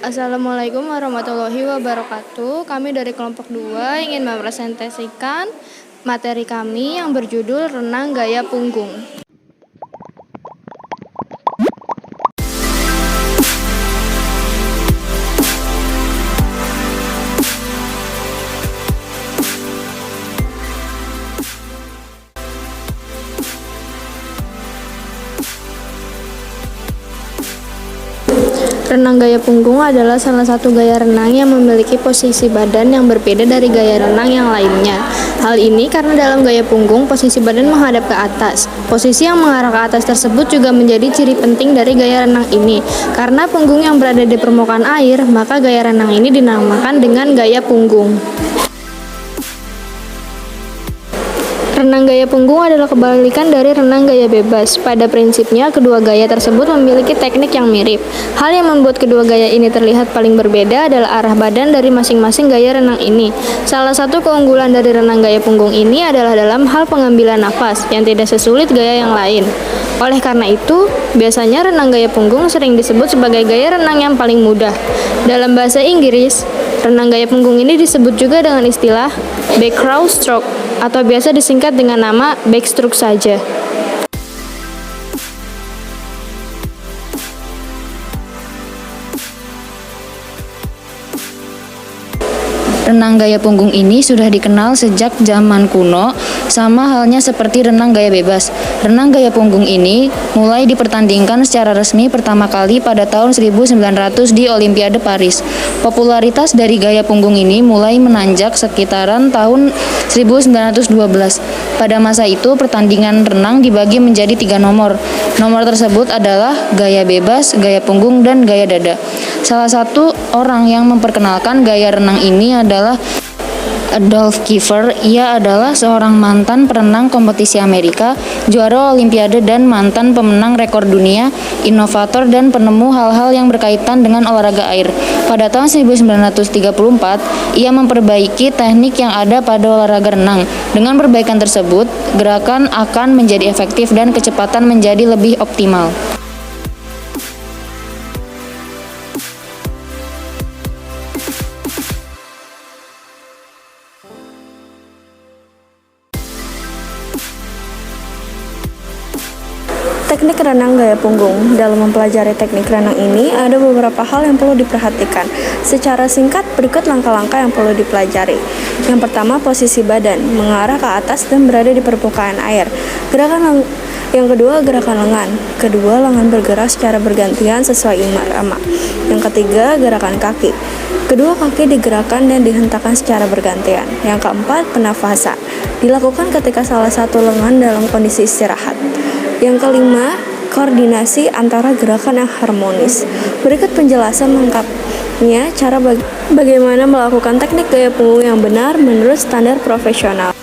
Assalamualaikum warahmatullahi wabarakatuh. Kami dari kelompok 2 ingin mempresentasikan materi kami yang berjudul Renang Gaya Punggung. Renang gaya punggung adalah salah satu gaya renang yang memiliki posisi badan yang berbeda dari gaya renang yang lainnya. Hal ini karena dalam gaya punggung, posisi badan menghadap ke atas. Posisi yang mengarah ke atas tersebut juga menjadi ciri penting dari gaya renang ini. Karena punggung yang berada di permukaan air, maka gaya renang ini dinamakan dengan gaya punggung. Renang gaya punggung adalah kebalikan dari renang gaya bebas. Pada prinsipnya, kedua gaya tersebut memiliki teknik yang mirip. Hal yang membuat kedua gaya ini terlihat paling berbeda adalah arah badan dari masing-masing gaya renang ini. Salah satu keunggulan dari renang gaya punggung ini adalah dalam hal pengambilan nafas, yang tidak sesulit gaya yang lain. Oleh karena itu, biasanya renang gaya punggung sering disebut sebagai gaya renang yang paling mudah. Dalam bahasa Inggris, renang gaya punggung ini disebut juga dengan istilah backstroke atau biasa disingkat dengan nama backstroke saja. Renang gaya punggung ini sudah dikenal sejak zaman kuno, sama halnya seperti renang gaya bebas. Renang gaya punggung ini mulai dipertandingkan secara resmi pertama kali pada tahun 1900 di Olimpiade Paris. Popularitas dari gaya punggung ini mulai menanjak sekitaran tahun 1912. Pada masa itu, pertandingan renang dibagi menjadi 3 nomor. Nomor tersebut adalah gaya bebas, gaya punggung, dan gaya dada. Salah satu orang yang memperkenalkan gaya renang ini adalah Adolf Kiefer. Ia adalah seorang mantan perenang kompetisi Amerika, juara Olimpiade dan mantan pemenang rekor dunia, inovator dan penemu hal-hal yang berkaitan dengan olahraga air. Pada tahun 1934, ia memperbaiki teknik yang ada pada olahraga renang. Dengan perbaikan tersebut, gerakan akan menjadi efektif dan kecepatan menjadi lebih optimal. Teknik renang gaya punggung. Dalam mempelajari teknik renang ini, ada beberapa hal yang perlu diperhatikan. Secara singkat, berikut langkah-langkah yang perlu dipelajari. Yang pertama, posisi badan, mengarah ke atas dan berada di permukaan air. Yang kedua, gerakan lengan. Kedua, lengan bergerak secara bergantian sesuai irama. Yang ketiga, gerakan kaki. Kedua kaki digerakkan dan dihentakkan secara bergantian. Yang keempat, penafasan. Dilakukan ketika salah satu lengan dalam kondisi istirahat. Yang kelima, koordinasi antara gerakan yang harmonis. Berikut penjelasan lengkapnya cara bagaimana melakukan teknik gaya punggung yang benar menurut standar profesional.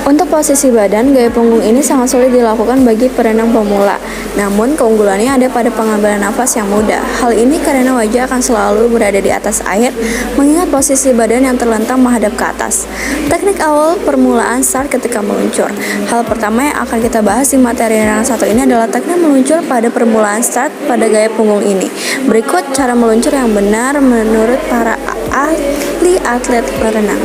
Untuk posisi badan, gaya punggung ini sangat sulit dilakukan bagi perenang pemula. Namun, keunggulannya ada pada pengambilan nafas yang mudah. Hal ini karena wajah akan selalu berada di atas air, mengingat posisi badan yang terlentang menghadap ke atas. Teknik awal permulaan start ketika meluncur. Hal pertama yang akan kita bahas di materi yang satu ini adalah teknik meluncur pada permulaan start pada gaya punggung ini. Berikut cara meluncur yang benar menurut para ahli atlet berenang.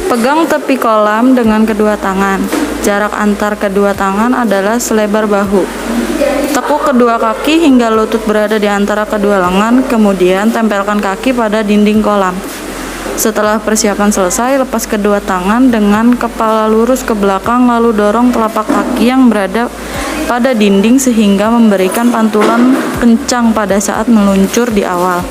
Pegang tepi kolam dengan kedua tangan. Jarak antar kedua tangan adalah selebar bahu. Tekuk kedua kaki hingga lutut berada di antara kedua lengan, kemudian tempelkan kaki pada dinding kolam. Setelah persiapan selesai, lepas kedua tangan dengan kepala lurus ke belakang, lalu dorong telapak kaki yang berada pada dinding sehingga memberikan pantulan kencang pada saat meluncur di awal.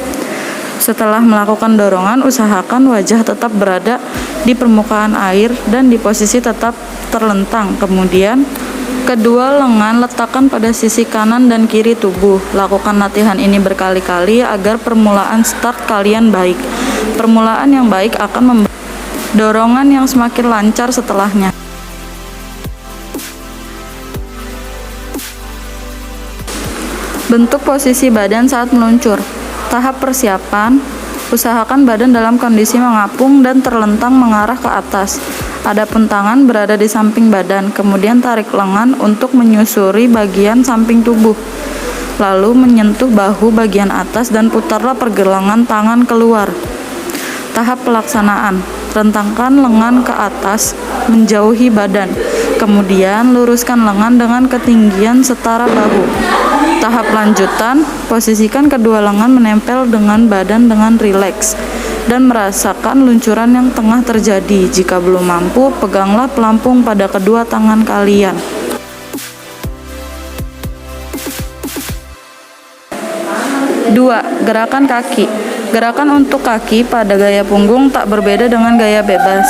Setelah melakukan dorongan, usahakan wajah tetap berada di permukaan air dan di posisi tetap terlentang. Kemudian, kedua lengan letakkan pada sisi kanan dan kiri tubuh. Lakukan latihan ini berkali-kali agar permulaan start kalian baik. Permulaan yang baik akan membuat dorongan yang semakin lancar setelahnya. Bentuk posisi badan saat meluncur. Tahap persiapan, Usahakan badan dalam kondisi mengapung dan terlentang mengarah ke atas. Adapun tangan berada di samping badan, kemudian tarik lengan untuk menyusuri bagian samping tubuh. Lalu menyentuh bahu bagian atas dan putarlah pergelangan tangan keluar. Tahap pelaksanaan: rentangkan lengan ke atas, menjauhi badan. Kemudian luruskan lengan dengan ketinggian setara bahu. Tahap lanjutan: posisikan kedua lengan menempel dengan badan dengan rileks dan merasakan luncuran yang tengah terjadi. Jika belum mampu, peganglah pelampung pada kedua tangan kalian. Dua, gerakan kaki. Gerakan untuk kaki pada gaya punggung tak berbeda dengan gaya bebas.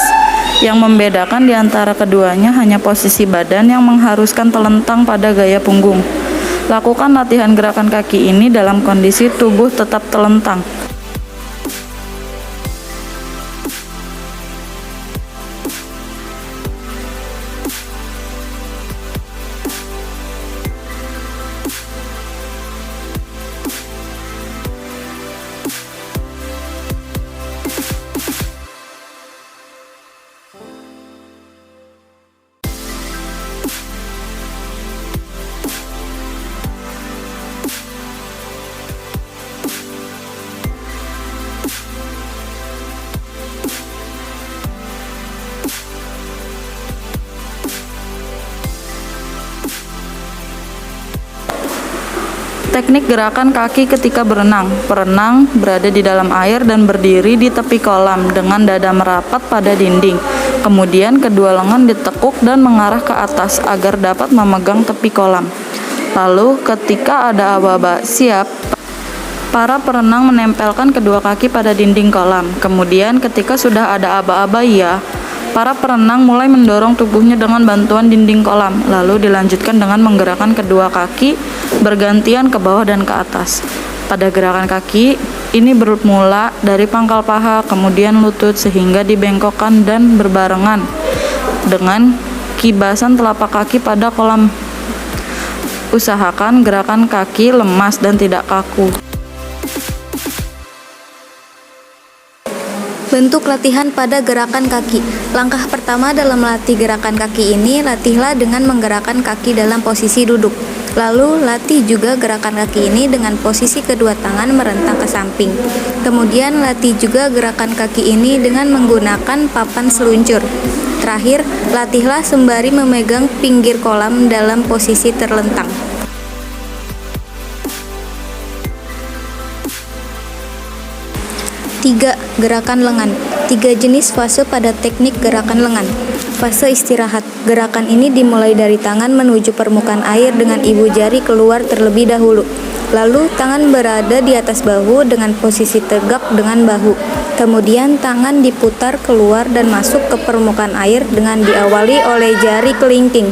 Yang membedakan di antara keduanya hanya posisi badan yang mengharuskan telentang pada gaya punggung. Lakukan latihan gerakan kaki ini dalam kondisi tubuh tetap telentang. Teknik gerakan kaki ketika berenang. Perenang berada di dalam air dan berdiri di tepi kolam dengan dada merapat pada dinding. Kemudian kedua lengan ditekuk dan mengarah ke atas agar dapat memegang tepi kolam. Lalu ketika ada aba-aba siap, para perenang menempelkan kedua kaki pada dinding kolam. Kemudian ketika sudah ada aba-aba ya, para perenang mulai mendorong tubuhnya dengan bantuan dinding kolam, lalu dilanjutkan dengan menggerakkan kedua kaki bergantian ke bawah dan ke atas. Pada gerakan kaki, ini bermula dari pangkal paha, kemudian lutut sehingga dibengkokkan dan berbarengan dengan kibasan telapak kaki pada kolam. Usahakan gerakan kaki lemas dan tidak kaku. Bentuk latihan pada gerakan kaki. Langkah pertama dalam latih gerakan kaki ini, latihlah dengan menggerakkan kaki dalam posisi duduk. Lalu, latih juga gerakan kaki ini dengan posisi kedua tangan merentang ke samping. Kemudian, latih juga gerakan kaki ini dengan menggunakan papan seluncur. Terakhir, latihlah sembari memegang pinggir kolam dalam posisi terlentang. 3. Gerakan lengan. 3 jenis fase pada teknik gerakan lengan. Fase istirahat. Gerakan ini dimulai dari tangan menuju permukaan air dengan ibu jari keluar terlebih dahulu. Lalu tangan berada di atas bahu dengan posisi tegak dengan bahu. Kemudian tangan diputar keluar dan masuk ke permukaan air dengan diawali oleh jari kelingking.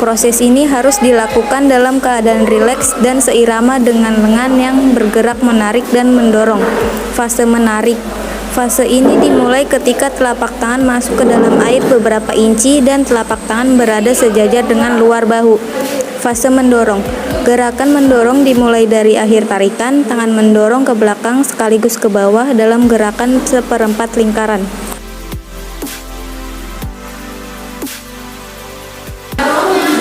Proses ini harus dilakukan dalam keadaan rileks dan seirama dengan lengan yang bergerak menarik dan mendorong. Fase menarik. Fase ini dimulai ketika telapak tangan masuk ke dalam air beberapa inci dan telapak tangan berada sejajar dengan luar bahu. Fase mendorong. Gerakan mendorong dimulai dari akhir tarikan, tangan mendorong ke belakang sekaligus ke bawah dalam gerakan seperempat lingkaran.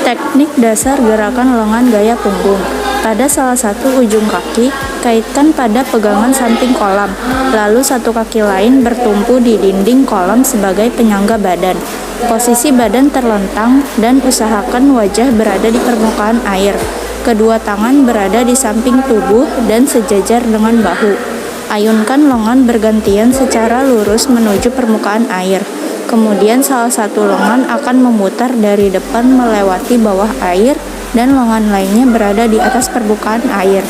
Teknik dasar gerakan lengan gaya punggung. Pada salah satu ujung kaki, kaitkan pada pegangan samping kolam, lalu satu kaki lain bertumpu di dinding kolam sebagai penyangga badan. Posisi badan terlentang dan usahakan wajah berada di permukaan air. Kedua tangan berada di samping tubuh dan sejajar dengan bahu. Ayunkan lengan bergantian secara lurus menuju permukaan air. Kemudian salah satu lengan akan memutar dari depan melewati bawah air dan lengan lainnya berada di atas permukaan air.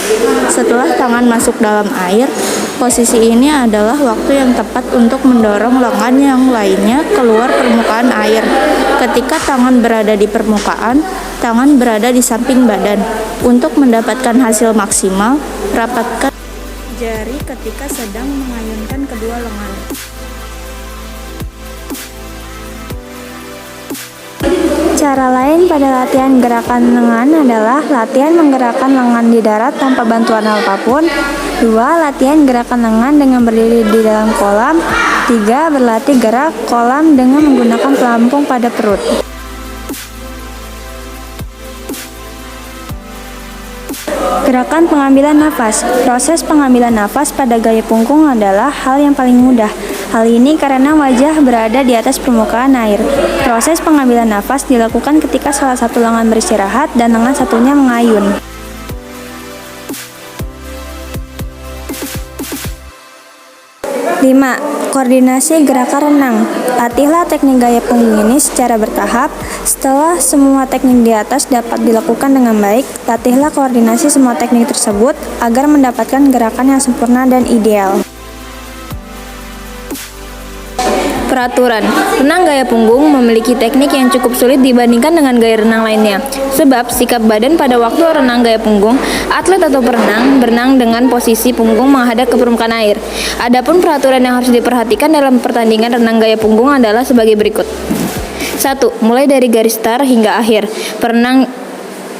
Setelah tangan masuk dalam air, posisi ini adalah waktu yang tepat untuk mendorong lengan yang lainnya keluar permukaan air. Ketika tangan berada di permukaan, tangan berada di samping badan. Untuk mendapatkan hasil maksimal, rapatkan jari ketika sedang mengayunkan kedua lengan. Cara lain pada latihan gerakan lengan adalah latihan menggerakkan lengan di darat tanpa bantuan apapun. 2. Latihan gerakan lengan dengan berdiri di dalam kolam. 3. Berlatih gerak kolam dengan menggunakan pelampung pada perut. Gerakan pengambilan nafas. Proses pengambilan nafas pada gaya punggung adalah hal yang paling mudah. Hal ini karena wajah berada di atas permukaan air. Proses pengambilan nafas dilakukan ketika salah satu lengan beristirahat dan lengan satunya mengayun. 5. Koordinasi gerakan renang. Latihlah teknik gaya punggung ini secara bertahap. Setelah semua teknik di atas dapat dilakukan dengan baik, latihlah koordinasi semua teknik tersebut agar mendapatkan gerakan yang sempurna dan ideal. Peraturan. Renang gaya punggung memiliki teknik yang cukup sulit dibandingkan dengan gaya renang lainnya. Sebab sikap badan pada waktu renang gaya punggung, atlet atau perenang berenang dengan posisi punggung menghadap ke permukaan air. Adapun peraturan yang harus diperhatikan dalam pertandingan renang gaya punggung adalah sebagai berikut. 1. Mulai dari garis start hingga akhir, perenang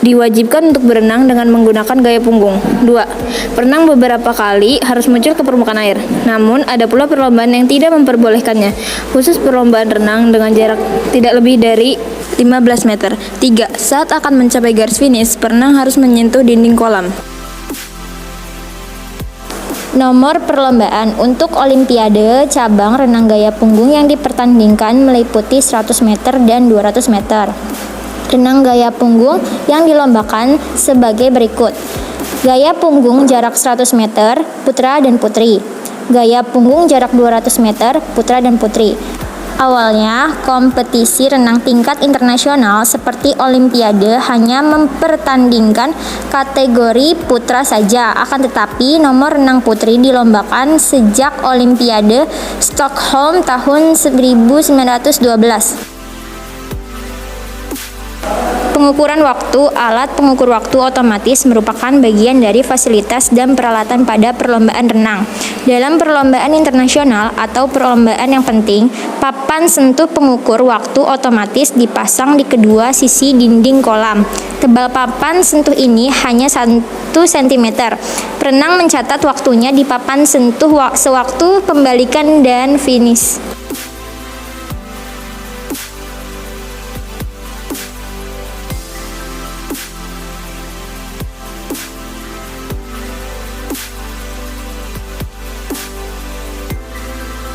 diwajibkan untuk berenang dengan menggunakan gaya punggung. 2. Perenang beberapa kali harus muncul ke permukaan air. Namun, ada pula perlombaan yang tidak memperbolehkannya, khusus perlombaan renang dengan jarak tidak lebih dari 15 meter. 3. Saat akan mencapai garis finish, perenang harus menyentuh dinding kolam. Nomor perlombaan untuk Olimpiade cabang renang gaya punggung yang dipertandingkan meliputi 100 meter dan 200 meter. Renang gaya punggung yang dilombakan sebagai berikut. Gaya punggung jarak 100 meter, putra dan putri. Gaya punggung jarak 200 meter, putra dan putri. Awalnya, kompetisi renang tingkat internasional seperti Olimpiade hanya mempertandingkan kategori putra saja. Akan tetapi, nomor renang putri dilombakan sejak Olimpiade Stockholm tahun 1912. Pengukuran waktu. Alat pengukur waktu otomatis merupakan bagian dari fasilitas dan peralatan pada perlombaan renang. Dalam perlombaan internasional atau perlombaan yang penting, papan sentuh pengukur waktu otomatis dipasang di kedua sisi dinding kolam. Tebal papan sentuh ini hanya 1 cm. Perenang mencatat waktunya di papan sentuh sewaktu pembalikan dan finish.